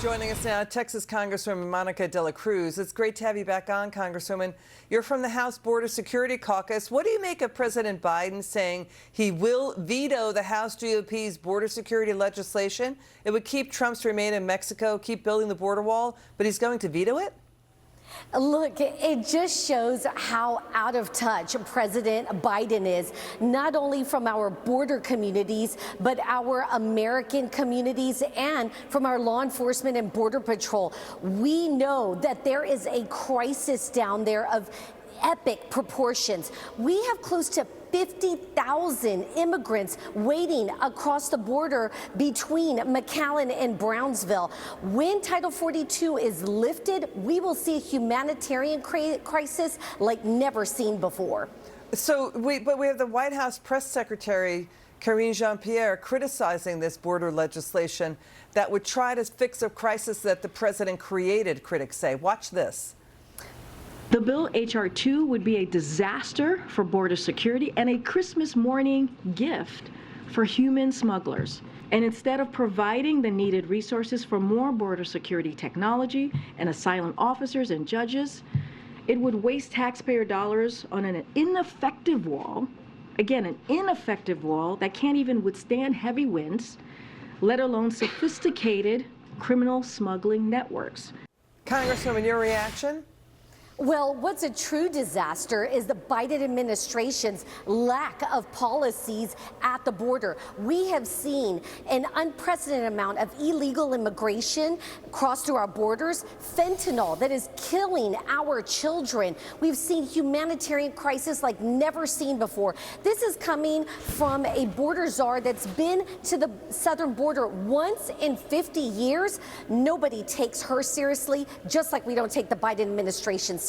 Joining us now, Texas Congresswoman Monica de la Cruz. It's great to have you back on, Congresswoman. You're from the House Border Security Caucus. What do you make of President Biden saying he will veto the House GOP's border security legislation? It would keep Trump's remain in Mexico, keep building the border wall, but he's going to veto it? Look, it just shows how out of touch President Biden is, not only from our border communities, but our American communities and from our law enforcement and border patrol. We know that there is a crisis down there of epic proportions. We have close to 50,000 immigrants waiting across the border between McAllen and Brownsville. When Title 42 is lifted, we will see a humanitarian crisis like never seen before. But we have the White House press secretary, Karine Jean-Pierre, criticizing this border legislation that would try to fix a crisis that the president created, critics say. Watch this. The bill, H.R. 2, would be a disaster for border security and a Christmas morning gift for human smugglers. And instead of providing the needed resources for more border security technology and asylum officers and judges, it would waste taxpayer dollars on an ineffective wall, again, an ineffective wall that can't even withstand heavy winds, let alone sophisticated criminal smuggling networks. Congresswoman, your reaction? Well, what's a true disaster is the Biden administration's lack of policies at the border. We have seen an unprecedented amount of illegal immigration cross through our borders, fentanyl that is killing our children. We've seen humanitarian crisis like never seen before. This is coming from a border czar that's been to the southern border once in 50 years. Nobody takes her seriously, just like we don't take the Biden administration seriously.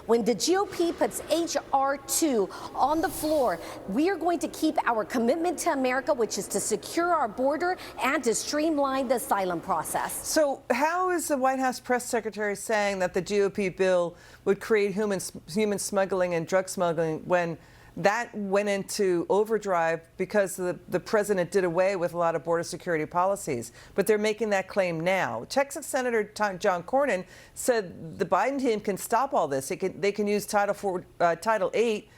When the GOP puts H.R. 2 on the floor, we are going to keep our commitment to America, which is to secure our border and to streamline the asylum process. So how is the White House press secretary saying that the GOP bill would create human smuggling and drug smuggling when that went into overdrive because the president did away with a lot of border security policies? But they're making that claim now. Texas Senator John Cornyn said the Biden team can stop all this. They can use Title 8,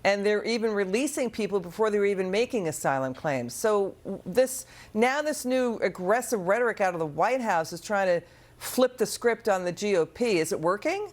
and they're even releasing people before they're even making asylum claims. So this new aggressive rhetoric out of the White House is trying to flip the script on the GOP. Is it working?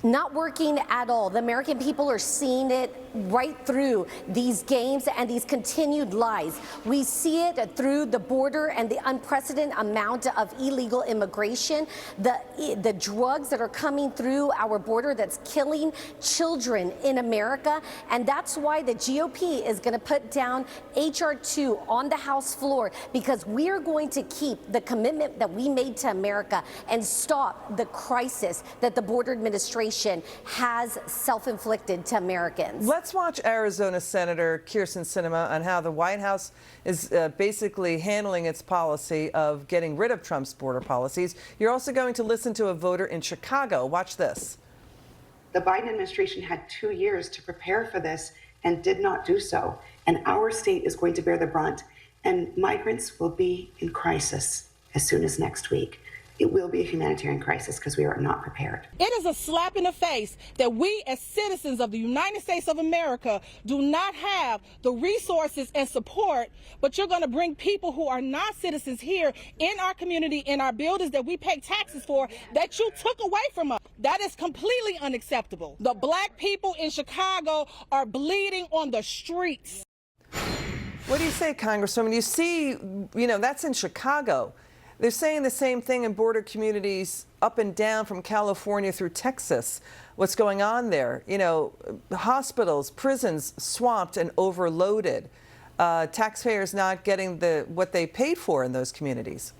Not working at all. The American people are seeing it right through these games and these continued lies. We see it through the border and the unprecedented amount of illegal immigration, the drugs that are coming through our border that's killing children in America. And that's why the GOP is going to put down H.R. 2 on the House floor, because we are going to keep the commitment that we made to America and stop the crisis that the border administration has self-inflicted to Americans. Let's watch Arizona Senator Kyrsten Sinema on how the White House is basically handling its policy of getting rid of Trump's border policies. You're also going to listen to a voter in Chicago. Watch this. The Biden administration had 2 years to prepare for this and did not do so. And our state is going to bear the brunt. And migrants will be in crisis as soon as next week. It will be a humanitarian crisis because we are not prepared. It is a slap in the face that we as citizens of the United States of America do not have the resources and support, but you're going to bring people who are not citizens here in our community, in our buildings that we pay taxes for, that you took away from us. That is completely unacceptable. The black people in Chicago are bleeding on the streets. What do you say, Congresswoman? You see, that's in Chicago. They're saying the same thing in border communities up and down from California through Texas. What's going on there? Hospitals, prisons swamped and overloaded. Taxpayers not getting what they paid for in those communities.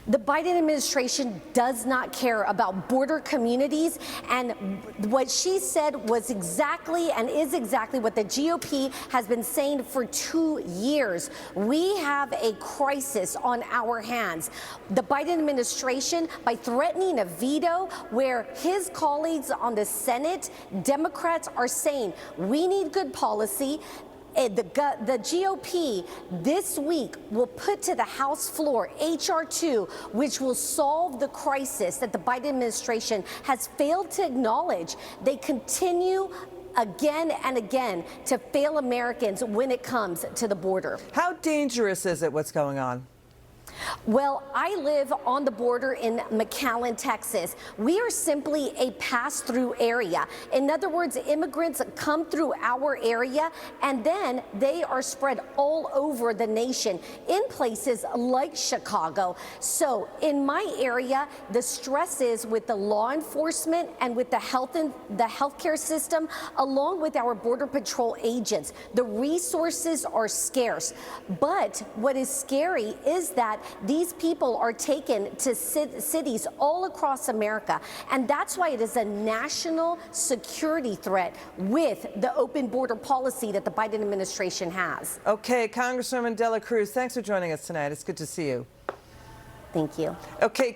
The Biden administration does not care about border communities, and what she said was exactly and is exactly what the GOP has been saying for 2 years. We have a crisis on our hands. The Biden administration, by threatening a veto where his colleagues on the Senate, Democrats, are saying we need good policy, The GOP this week will put to the House floor H.R. 2, which will solve the crisis that the Biden administration has failed to acknowledge. They continue again and again to fail Americans when it comes to the border. How dangerous is it, what's going on? Well, I live on the border in McAllen, Texas. We are simply a pass-through area. In other words, immigrants come through our area and then they are spread all over the nation in places like Chicago. So in my area, the stress is with the law enforcement and with the healthcare system, along with our Border Patrol agents. The resources are scarce. But what is scary is that these people are taken to cities all across America, and that's why it is a national security threat with the open border policy that the Biden administration has. Okay, Congresswoman Cruz, thanks for joining us tonight. It's good to see you. Thank you. Okay.